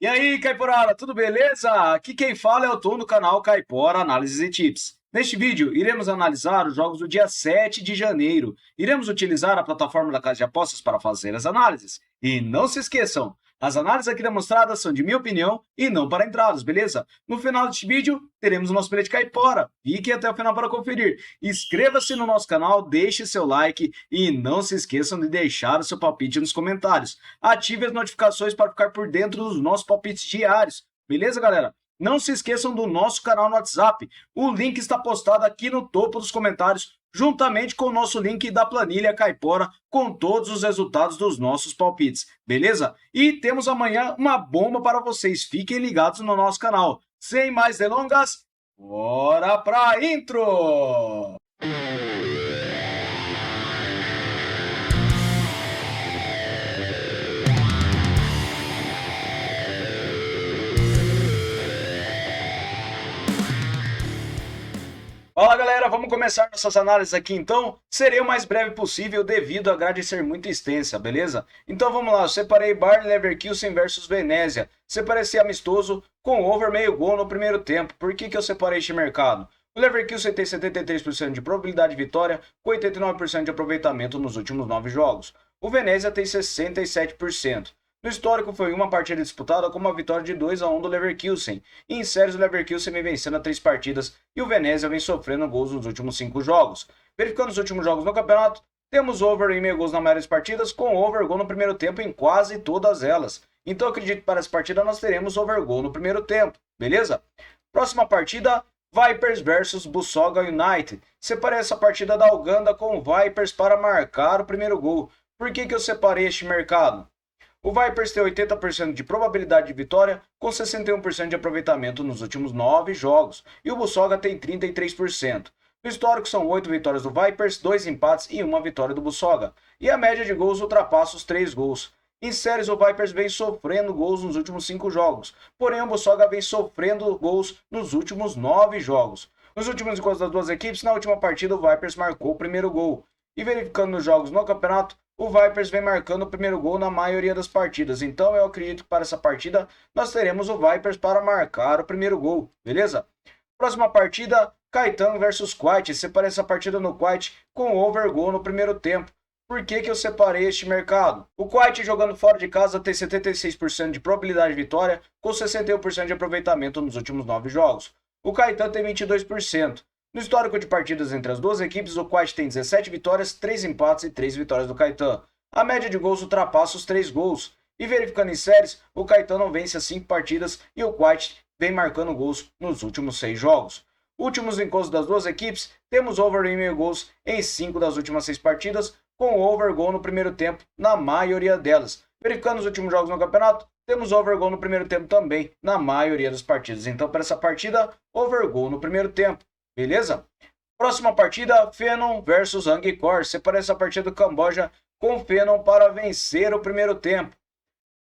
E aí, Caipora, tudo beleza? Aqui quem fala é o Tom do canal Caipora Análises e Tips. Neste vídeo, iremos analisar os jogos do dia 7 de janeiro. Iremos utilizar a plataforma da Casa de Apostas para fazer as análises. E não se esqueçam, as análises aqui demonstradas são de minha opinião e não para entradas, beleza? No final deste vídeo, teremos o nosso bilhete Caipora. Fique até o final para conferir. Inscreva-se no nosso canal, deixe seu like e não se esqueçam de deixar o seu palpite nos comentários. Ative as notificações para ficar por dentro dos nossos palpites diários. Beleza, galera? Não se esqueçam do nosso canal no WhatsApp. O link está postado aqui no topo dos comentários, juntamente com o nosso link da planilha Caipora, com todos os resultados dos nossos palpites. Beleza? E temos amanhã uma bomba para vocês. Fiquem ligados no nosso canal. Sem mais delongas, bora pra intro! Fala galera, vamos começar nossas análises aqui então. Serei o mais breve possível devido à grade ser muito extensa, beleza? Então vamos lá, eu separei Bayer Leverkusen versus Venezia. Separei esse amistoso com over meio gol no primeiro tempo. Por que eu separei este mercado? O Leverkusen tem 73% de probabilidade de vitória, com 89% de aproveitamento nos últimos 9 jogos. O Venezia tem 67%. No histórico, foi uma partida disputada com uma vitória de 2-1 do Leverkusen. E em séries, o Leverkusen vem vencendo a 3 partidas e o Venezia vem sofrendo gols nos últimos 5 jogos. Verificando os últimos jogos no campeonato, temos over e meio gols na maioria das partidas, com over gol no primeiro tempo em quase todas elas. Então acredito que para essa partida nós teremos over gol no primeiro tempo, beleza? Próxima partida, Vipers versus Busoga United. Separei essa partida da Uganda com o Vipers para marcar o primeiro gol. Por que eu separei este mercado? O Vipers tem 80% de probabilidade de vitória, com 61% de aproveitamento nos últimos 9 jogos, e o Busoga tem 33%. No histórico são 8 vitórias do Vipers, 2 empates e 1 vitória do Busoga, e a média de gols ultrapassa os 3 gols. Em séries, o Vipers vem sofrendo gols nos últimos 5 jogos, porém o Busoga vem sofrendo gols nos últimos 9 jogos. Nos últimos encontros das duas equipes, na última partida o Vipers marcou o primeiro gol. E verificando os jogos no campeonato, o Vipers vem marcando o primeiro gol na maioria das partidas. Então eu acredito que para essa partida nós teremos o Vipers para marcar o primeiro gol, beleza? Próxima partida, Caetano versus Kuwait. Separei essa partida no Kuwait com over gol no primeiro tempo. Por que eu separei este mercado? O Kuwait jogando fora de casa tem 76% de probabilidade de vitória, com 61% de aproveitamento nos últimos 9 jogos. O Caetano tem 22%. No histórico de partidas entre as duas equipes, o Kuwait tem 17 vitórias, 3 empates e 3 vitórias do Caetano. A média de gols ultrapassa os 3 gols. E verificando em séries, o Caetano vence as 5 partidas e o Kuwait vem marcando gols nos últimos 6 jogos. Últimos encontros das duas equipes, temos over e meio gols em 5 das últimas 6 partidas, com over gol no primeiro tempo na maioria delas. Verificando os últimos jogos no campeonato, temos over gol no primeiro tempo também na maioria das partidas. Então para essa partida, over gol no primeiro tempo. Beleza? Próxima partida, Phenom versus Angkor. Separei essa partida do Camboja com o Phenom para vencer o primeiro tempo.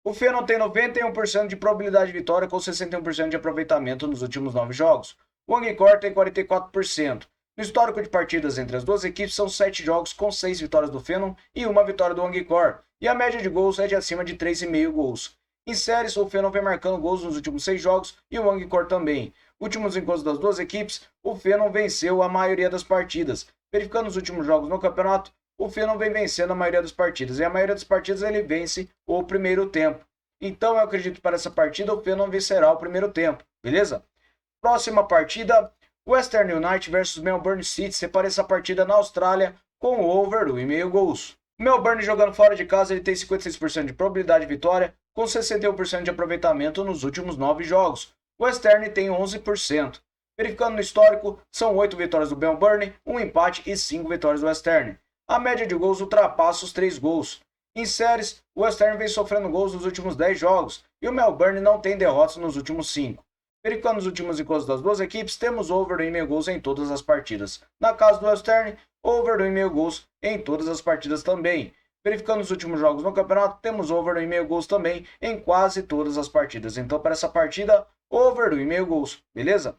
O Phenom tem 91% de probabilidade de vitória com 61% de aproveitamento nos últimos 9 jogos. O Angkor tem 44%. No histórico de partidas entre as duas equipes são 7 jogos com 6 vitórias do Phenom e 1 vitória do Angkor. E a média de gols é de acima de 3,5 gols. Em séries, o Phenom vem marcando gols nos últimos 6 jogos e o Angkor também. Últimos encontros das duas equipes, o Phenom venceu a maioria das partidas. Verificando os últimos jogos no campeonato, o Phenom vem vencendo a maioria das partidas. E a maioria das partidas ele vence o primeiro tempo. Então eu acredito que para essa partida o Phenom vencerá o primeiro tempo. Beleza? Próxima partida, Western United versus Melbourne City. Separei essa partida na Austrália com over 1,5 gols. O Melbourne jogando fora de casa ele tem 56% de probabilidade de vitória, com 61% de aproveitamento nos últimos 9 jogos. O Western tem 11%. Verificando no histórico, são 8 vitórias do Melbourne, 1 empate e 5 vitórias do Western. A média de gols ultrapassa os 3 gols. Em séries, o Western vem sofrendo gols nos últimos 10 jogos e o Melbourne não tem derrotas nos últimos 5. Verificando os últimos encontros das duas equipes, temos over 1,5 gols em todas as partidas. Na casa do Western, over 1,5 gols em todas as partidas também. Verificando os últimos jogos no campeonato, temos over 1,5 gols também em quase todas as partidas. Então para essa partida, over 1,5 gols, beleza?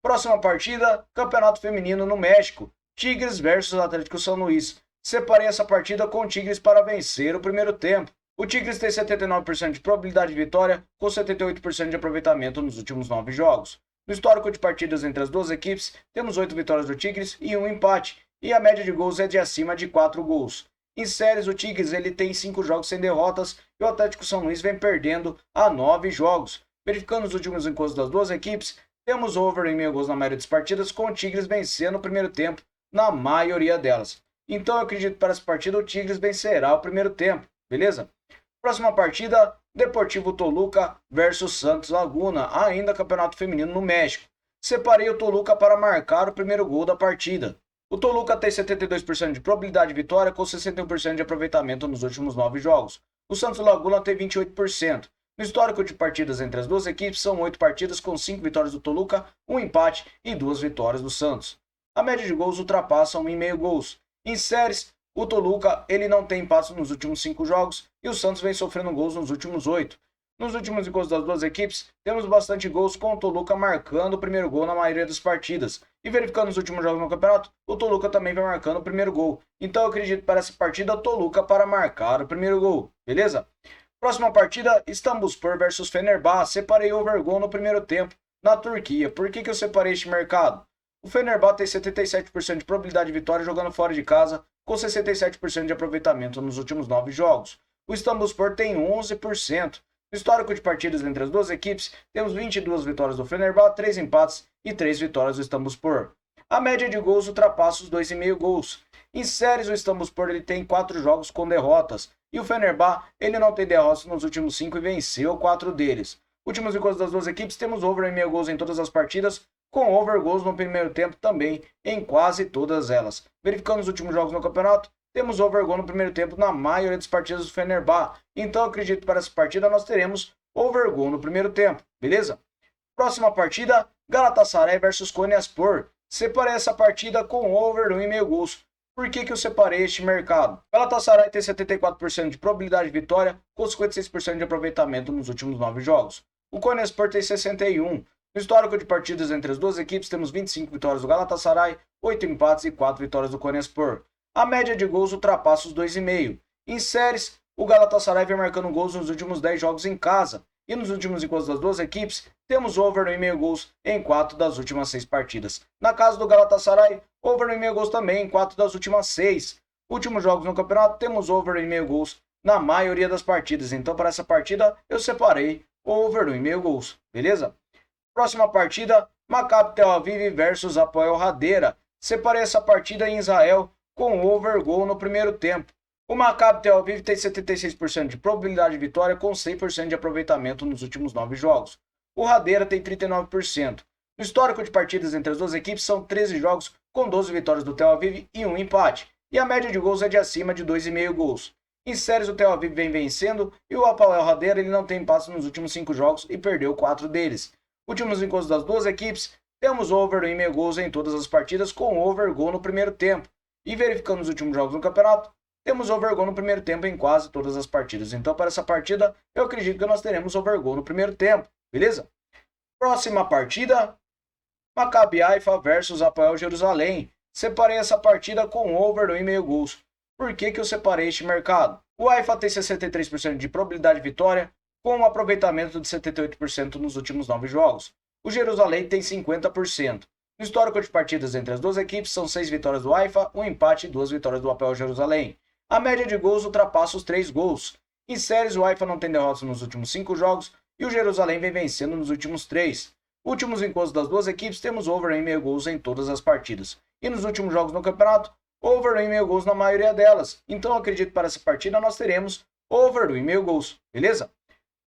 Próxima partida, Campeonato Feminino no México. Tigres versus Atlético São Luís. Separei essa partida com o Tigres para vencer o primeiro tempo. O Tigres tem 79% de probabilidade de vitória, com 78% de aproveitamento nos últimos 9 jogos. No histórico de partidas entre as duas equipes, temos 8 vitórias do Tigres e 1 empate, e a média de gols é de acima de 4 gols. Em séries, o Tigres ele tem 5 jogos sem derrotas e o Atlético São Luís vem perdendo a 9 jogos. Verificando os últimos encontros das duas equipes, temos over em meio gols na maioria das partidas, com o Tigres vencendo o primeiro tempo na maioria delas. Então eu acredito que para essa partida o Tigres vencerá o primeiro tempo, beleza? Próxima partida, Deportivo Toluca versus Santos Laguna, ainda Campeonato Feminino no México. Separei o Toluca para marcar o primeiro gol da partida. O Toluca tem 72% de probabilidade de vitória, com 61% de aproveitamento nos últimos 9 jogos. O Santos Laguna tem 28%. No histórico de partidas entre as duas equipes, são 8 partidas com 5 vitórias do Toluca, 1 empate e 2 vitórias do Santos. A média de gols ultrapassa 1,5 gols. Em séries, o Toluca ele não tem empates nos últimos 5 jogos e o Santos vem sofrendo gols nos últimos 8. Nos últimos encontros das duas equipes, temos bastante gols com o Toluca marcando o primeiro gol na maioria das partidas. E verificando os últimos jogos no campeonato, o Toluca também vem marcando o primeiro gol. Então eu acredito para essa partida, Toluca para marcar o primeiro gol, beleza? Próxima partida, Istanbulspor versus Fenerbahçe. Separei over gol no primeiro tempo na Turquia. Por que eu separei este mercado? O Fenerbahçe tem 77% de probabilidade de vitória jogando fora de casa, com 67% de aproveitamento nos últimos 9 jogos. O Istanbulspor tem 11%. No histórico de partidas entre as duas equipes, temos 22 vitórias do Fenerbahçe, 3 empates e 3 vitórias do Istanbulspor. A média de gols ultrapassa os 2,5 gols. Em séries, o Istanbulspor ele tem 4 jogos com derrotas, e o Fenerbahçe ele não tem derrotas nos últimos 5 e venceu 4 deles. Últimos encontros das duas equipes, temos over em meio gols em todas as partidas, com over gols no primeiro tempo também em quase todas elas. Verificando os últimos jogos no campeonato, temos over gol no primeiro tempo na maioria das partidas do Fenerbahçe. Então acredito que para essa partida nós teremos over gol no primeiro tempo, beleza? Próxima partida, Galatasaray versus Konyaspor. Separei essa partida com over 1,5 gols. Por que eu separei este mercado? Galatasaray tem 74% de probabilidade de vitória, com 56% de aproveitamento nos últimos 9 jogos. O Konyaspor tem 61%. No histórico de partidas entre as duas equipes, temos 25 vitórias do Galatasaray, 8 empates e 4 vitórias do Konyaspor. A média de gols ultrapassa os 2,5. Em séries, o Galatasaray vem marcando gols nos últimos 10 jogos em casa. E nos últimos encontros das duas equipes, temos over 1,5 gols em 4 das últimas 6 partidas. Na casa do Galatasaray, over 1,5 gols também em 4 das últimas 6. Últimos jogos no campeonato, temos over 1,5 gols na maioria das partidas. Então, para essa partida, eu separei over 1,5 gols. Beleza? Próxima partida, Maccabi Tel Aviv versus Hapoel Hadera. Separei essa partida em Israel com over gol no primeiro tempo. O Maccabi Tel Aviv tem 76% de probabilidade de vitória com 100% de aproveitamento nos últimos 9 jogos. O Hadera tem 39%. No histórico de partidas entre as duas equipes são 13 jogos com 12 vitórias do Tel Aviv e 1 empate. E a média de gols é de acima de 2,5 gols. Em séries o Tel Aviv vem vencendo e o Hapoel Hadera ele não tem empates nos últimos 5 jogos e perdeu 4 deles. Últimos encontros das duas equipes, temos over 1,5 gols em todas as partidas com over gol no primeiro tempo. E verificando os últimos jogos no campeonato, temos over gol no primeiro tempo em quase todas as partidas. Então para essa partida, eu acredito que nós teremos over gol no primeiro tempo, beleza? Próxima partida, Maccabi Haifa versus Hapoel Jerusalém. Separei essa partida com over 1,5 gols. Por que eu separei este mercado? O Haifa tem 63% de probabilidade de vitória, com um aproveitamento de 78% nos últimos 9 jogos. O Jerusalém tem 50%. No histórico de partidas entre as duas equipes, são 6 vitórias do Haifa, 1 empate e 2 vitórias do Hapoel Jerusalém. A média de gols ultrapassa os 3 gols. Em séries, o Haifa não tem derrotas nos últimos 5 jogos e o Jerusalém vem vencendo nos últimos 3. Últimos encontros das duas equipes, temos over 1,5 gols em todas as partidas. E nos últimos jogos no campeonato, over 1,5 gols na maioria delas. Então acredito que para essa partida nós teremos over 1,5 gols, beleza?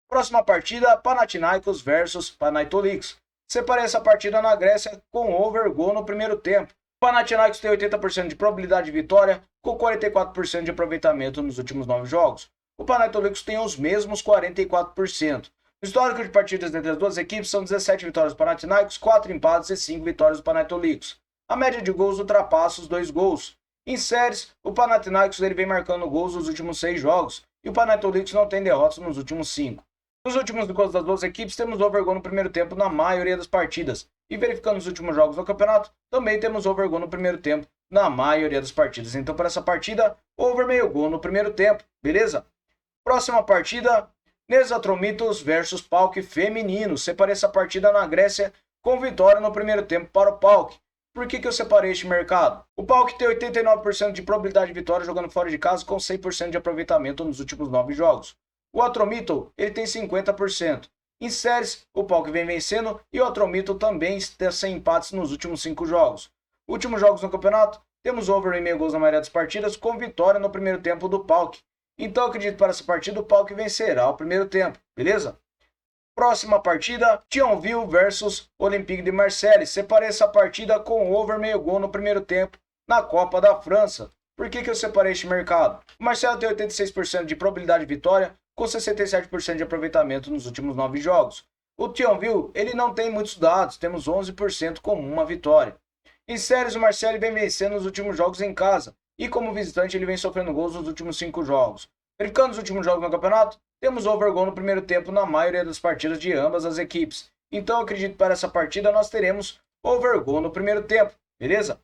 Próxima partida, Panathinaikos versus Panathinaikos. Separei essa partida na Grécia com over gol no primeiro tempo. O Panathinaikos tem 80% de probabilidade de vitória, com 44% de aproveitamento nos últimos 9 jogos. O Panathinaikos tem os mesmos 44%. No histórico de partidas entre as duas equipes são 17 vitórias do Panathinaikos, 4 empates e 5 vitórias do Panathinaikos. A média de gols ultrapassa os 2 gols. Em séries, o Panathinaikos ele vem marcando gols nos últimos 6 jogos e o Panathinaikos não tem derrotas nos últimos 5. Nos últimos encontros das duas equipes, temos over gol no primeiro tempo na maioria das partidas. E verificando os últimos jogos do campeonato, também temos over gol no primeiro tempo na maioria das partidas. Então, para essa partida, over meio gol no primeiro tempo, beleza? Próxima partida, Nesatromitos versus PAOK feminino. Separei essa partida na Grécia com vitória no primeiro tempo para o PAOK. Por que eu separei este mercado? O PAOK tem 89% de probabilidade de vitória jogando fora de casa com 100% de aproveitamento nos últimos 9 jogos. O Atromitl, ele tem 50%. Em séries, o PAOK vem vencendo e o Atromitl também está sem empates nos últimos 5 jogos. Últimos jogos no campeonato, temos over 1,5 gols na maioria das partidas com vitória no primeiro tempo do PAOK. Então acredito que para essa partida o PAOK vencerá o primeiro tempo, beleza? Próxima partida, Thionville versus Olympique de Marseille. Separei essa partida com over 1,5 gol no primeiro tempo na Copa da França. Por que eu separei este mercado? O Marseille tem 86% de probabilidade de vitória com 67% de aproveitamento nos últimos 9 jogos. O Thionville, ele não tem muitos dados, temos 11% com uma vitória. Em séries, o Marseille vem vencendo nos últimos jogos em casa e como visitante ele vem sofrendo gols nos últimos 5 jogos. Verificando os últimos jogos no campeonato, temos over gol no primeiro tempo na maioria das partidas de ambas as equipes. Então acredito que para essa partida nós teremos over gol no primeiro tempo, beleza?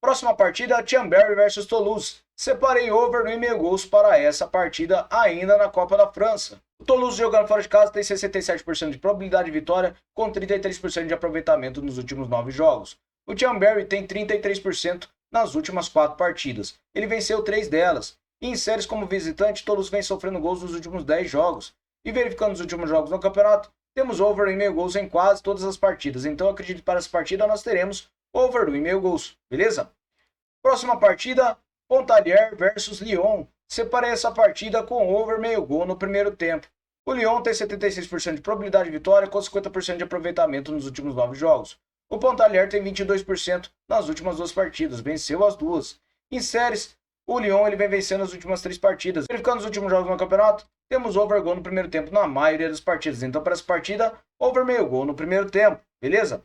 Próxima partida, Chambéry versus Toulouse. Separei over 1,5 gols para essa partida ainda na Copa da França. O Toulouse jogando fora de casa tem 67% de probabilidade de vitória com 33% de aproveitamento nos últimos 9 jogos. O Chambéry tem 33% nas últimas 4 partidas. Ele venceu 3 delas. E em séries como visitante, Toulouse vem sofrendo gols nos últimos 10 jogos. E verificando os últimos jogos no campeonato, temos over 1,5 gols em quase todas as partidas. Então acredito que para essa partida nós teremos over 1,5 gols, beleza? Próxima partida, Montpellier versus Lyon. Separei essa partida com over 1,5 gol no primeiro tempo. O Lyon tem 76% de probabilidade de vitória com 50% de aproveitamento nos últimos 9 jogos. O Montpellier tem 22% nas últimas 2 partidas, venceu as 2. Em séries, o Lyon ele vem vencendo as últimas 3 partidas. Verificando os últimos jogos no campeonato, temos over gol no primeiro tempo na maioria das partidas. Então para essa partida, over 1,5 gol no primeiro tempo, beleza?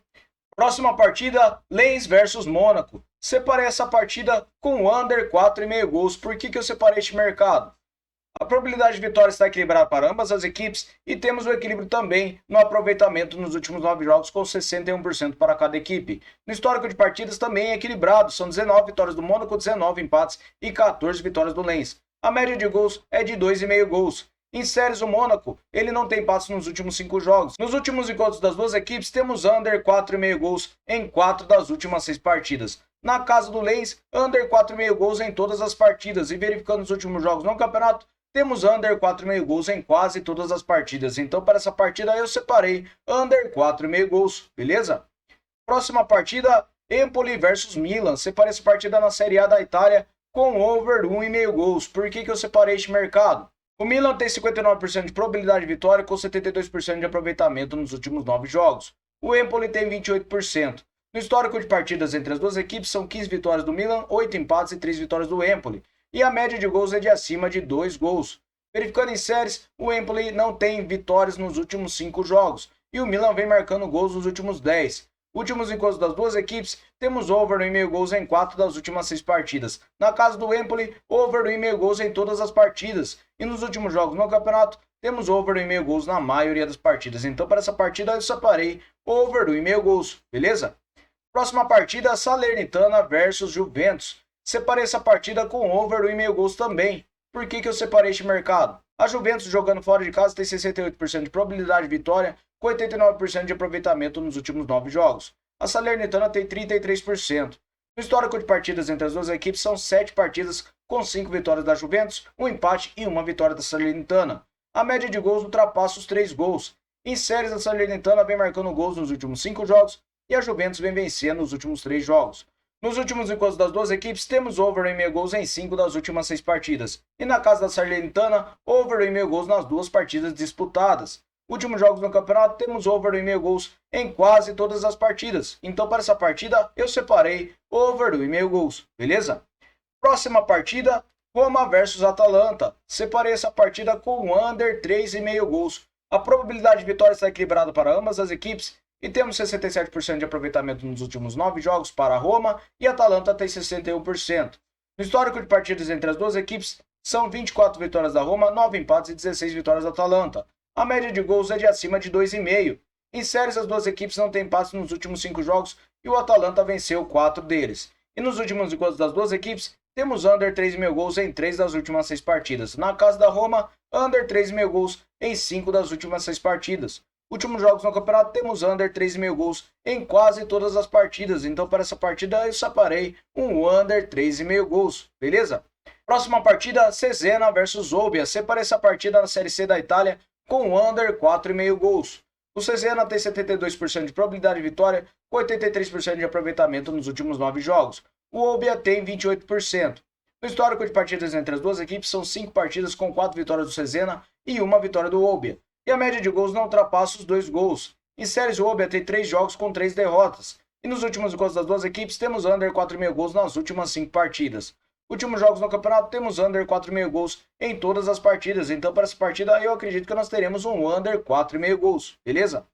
Próxima partida, Lens versus Mônaco. Separei essa partida com under 4,5 gols. Por que eu separei este mercado? A probabilidade de vitória está equilibrada para ambas as equipes e temos o equilíbrio também no aproveitamento nos últimos 9 jogos com 61% para cada equipe. No histórico de partidas também é equilibrado, são 19 vitórias do Mônaco, 19 empates e 14 vitórias do Lens. A média de gols é de 2,5 gols. Em séries, o Mônaco, ele não tem empates nos últimos 5 jogos. Nos últimos encontros das duas equipes, temos under 4,5 gols em 4 das últimas 6 partidas. Na casa do Lens, under 4,5 gols em todas as partidas. E verificando os últimos jogos no campeonato, temos under 4,5 gols em quase todas as partidas. Então, para essa partida, eu separei under 4,5 gols, beleza? Próxima partida, Empoli versus Milan. Separei essa partida na Série A da Itália com over 1,5 gols. Por que eu separei este mercado? O Milan tem 59% de probabilidade de vitória com 72% de aproveitamento nos últimos 9 jogos. O Empoli tem 28%. No histórico de partidas entre as duas equipes são 15 vitórias do Milan, 8 empates e 3 vitórias do Empoli. E a média de gols é de acima de 2 gols. Verificando em séries, o Empoli não tem vitórias nos últimos 5 jogos. E o Milan vem marcando gols nos últimos 10. Últimos encontros das duas equipes, temos over 1,5 gols em 4 das últimas 6 partidas. Na casa do Empoli, over 1,5 gols em todas as partidas. E nos últimos jogos no campeonato, temos over 1,5 gols na maioria das partidas. Então, para essa partida, eu separei over 1,5 gols, beleza? Próxima partida, Salernitana versus Juventus. Separei essa partida com over 1,5 gols também. Por que eu separei este mercado? A Juventus jogando fora de casa tem 68% de probabilidade de vitória com 89% de aproveitamento nos últimos 9 jogos. A Salernitana tem 33%. No histórico de partidas entre as duas equipes são 7 partidas com 5 vitórias da Juventus, 1 empate e 1 vitória da Salernitana. A média de gols ultrapassa os 3 gols. Em séries, a Salernitana vem marcando gols nos últimos 5 jogos e a Juventus vem vencendo nos últimos 3 jogos. Nos últimos encontros das duas equipes, temos over 1,5 gols em 5 das últimas 6 partidas. E na casa da Salernitana, over 1,5 gols nas 2 partidas disputadas. Últimos jogos no campeonato, temos over 1,5 gols em quase todas as partidas. Então, para essa partida, eu separei over 1,5 gols, beleza? Próxima partida, Roma versus Atalanta. Separei essa partida com under 3,5 gols. A probabilidade de vitória está equilibrada para ambas as equipes e temos 67% de aproveitamento nos últimos 9 jogos para Roma e Atalanta tem 61%. No histórico de partidas entre as duas equipes, são 24 vitórias da Roma, 9 empates e 16 vitórias da Atalanta. A média de gols é de acima de 2,5. Em séries, as duas equipes não têm empates nos últimos 5 jogos e o Atalanta venceu 4 deles. E nos últimos encontros das duas equipes, temos under 3,5 gols em 3 das últimas 6 partidas. Na casa da Roma, under 3,5 gols em 5 das últimas 6 partidas. Últimos jogos no campeonato, temos under 3,5 gols em quase todas as partidas. Então, para essa partida, eu separei um under 3,5 gols, beleza? Próxima partida, Cesena versus Olbia. Separei essa partida na Série C da Itália com under 4,5 gols. O Cesena tem 72% de probabilidade de vitória, com 83% de aproveitamento nos últimos 9 jogos. O Olbia tem 28%. No histórico de partidas entre as duas equipes, são 5 partidas com 4 vitórias do Cesena e 1 vitória do Olbia. E a média de gols não ultrapassa os 2 gols. Em séries, o Olbia tem 3 jogos com 3 derrotas. E nos últimos encontros das duas equipes, temos under 4,5 gols nas últimas 5 partidas. Últimos jogos no campeonato, temos under 4,5 gols em todas as partidas. Então, para essa partida, eu acredito que nós teremos um under 4,5 gols, beleza?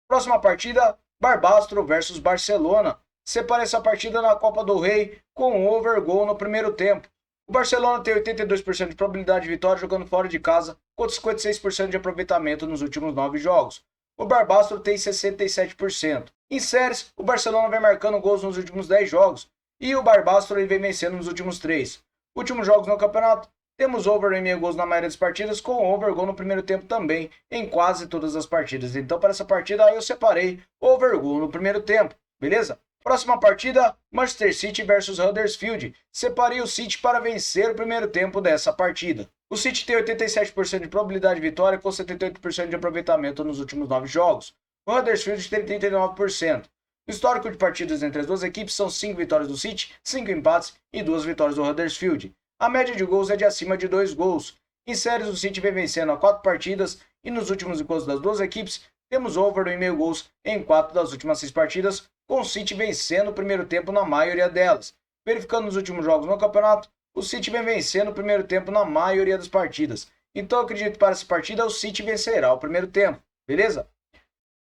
Próxima partida, Barbastro versus Barcelona. Separei essa partida na Copa do Rei com over gol no primeiro tempo. O Barcelona tem 82% de probabilidade de vitória jogando fora de casa, com 56% de aproveitamento nos últimos 9 jogos. O Barbastro tem 67%. Em séries, o Barcelona vem marcando gols nos últimos 10 jogos e o Barbastro vem vencendo nos últimos 3. Últimos jogos no campeonato, temos over em meio gols na maioria das partidas, com over gol no primeiro tempo também em quase todas as partidas. Então, para essa partida, eu separei over gol no primeiro tempo, beleza? Próxima partida, Manchester City versus Huddersfield. Separei o City para vencer o primeiro tempo dessa partida. O City tem 87% de probabilidade de vitória com 78% de aproveitamento nos últimos 9 jogos. O Huddersfield tem 39%. O histórico de partidas entre as duas equipes são 5 vitórias do City, 5 empates e 2 vitórias do Huddersfield. A média de gols é de acima de 2 gols. Em séries, o City vem vencendo a 4 partidas e nos últimos encontros das duas equipes, temos over em meio gols em 4 das últimas 6 partidas, com o City vencendo o primeiro tempo na maioria delas. Verificando os últimos jogos no campeonato, o City vem vencendo o primeiro tempo na maioria das partidas. Então eu acredito que para essa partida o City vencerá o primeiro tempo, beleza?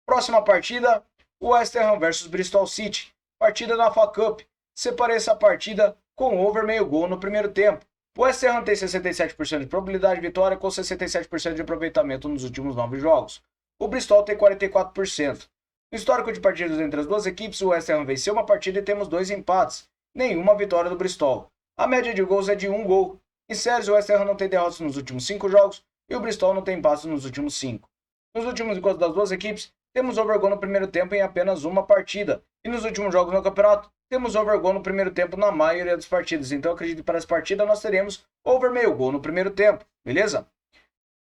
Próxima partida, West Ham versus Bristol City. Partida na FA Cup. Separei essa partida com over meio gol no primeiro tempo. O West Ham tem 67% de probabilidade de vitória com 67% de aproveitamento nos últimos 9 jogos. O Bristol tem 44%. No histórico de partidas entre as duas equipes, o West Ham venceu uma partida e temos 2 empates. Nenhuma vitória do Bristol. A média de gols é de 1 gol. Em séries, o West Ham não tem derrotas nos últimos 5 jogos e o Bristol não tem empates nos últimos 5. Nos últimos encontros das duas equipes, temos over gol no primeiro tempo em apenas uma partida. E nos últimos jogos no campeonato, temos over gol no primeiro tempo na maioria das partidas. Então eu acredito que para essa partida nós teremos over meio gol no primeiro tempo, beleza?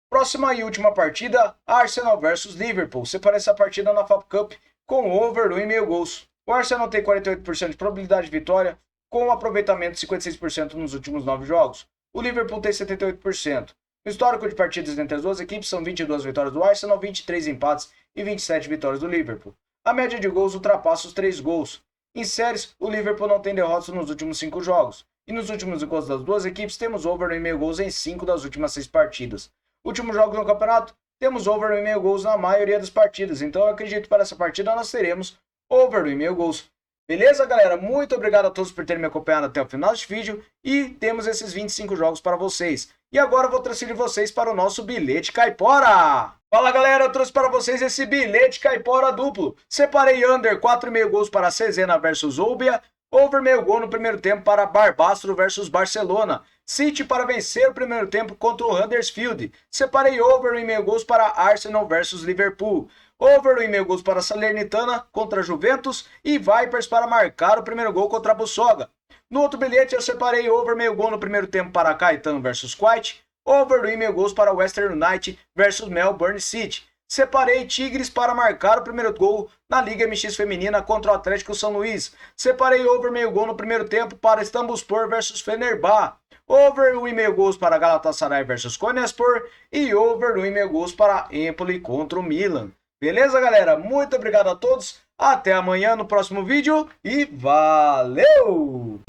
Próxima e última partida, Arsenal versus Liverpool. Separei essa partida na FA Cup com over 1,5 gols. O Arsenal tem 48% de probabilidade de vitória, com um aproveitamento de 56% nos últimos 9 jogos. O Liverpool tem 78%. O histórico de partidas entre as duas equipes são 22 vitórias do Arsenal, 23 empates e 27 vitórias do Liverpool. A média de gols ultrapassa os 3 gols. Em séries, o Liverpool não tem derrotas nos últimos 5 jogos. E nos últimos encontros das duas equipes, temos over 1,5 gols em 5 das últimas 6 partidas. Últimos jogos no campeonato, temos over 1,5 gols na maioria das partidas. Então eu acredito que para essa partida nós teremos over 1,5 gols. Beleza, galera? Muito obrigado a todos por terem me acompanhado até o final deste vídeo. E temos esses 25 jogos para vocês. E agora eu vou transferir vocês para o nosso bilhete caipora. Fala, galera, eu trouxe para vocês esse bilhete caipora duplo. Separei under 4,5 gols para Cesena versus Olbia. Over meio gol no primeiro tempo para Barbastro versus Barcelona. City para vencer o primeiro tempo contra o Huddersfield. Separei over em meio gols para Arsenal versus Liverpool. Over em meio gols para Salernitana contra Juventus. E Vipers para marcar o primeiro gol contra a Busoga. No outro bilhete eu separei over meio gol no primeiro tempo para Caetano versus Kuwait. Over em meio gols para Western United versus Melbourne City. Separei Tigres para marcar o primeiro gol na Liga MX Feminina contra o Atlético São Luís. Separei over meio gol no primeiro tempo para Istanbulspor versus Fenerbahçe. Over 1,5 gols para Galatasaray versus Konyaspor. E over 1,5 gols para Empoli contra o Milan. Beleza, galera? Muito obrigado a todos. Até amanhã no próximo vídeo. E valeu!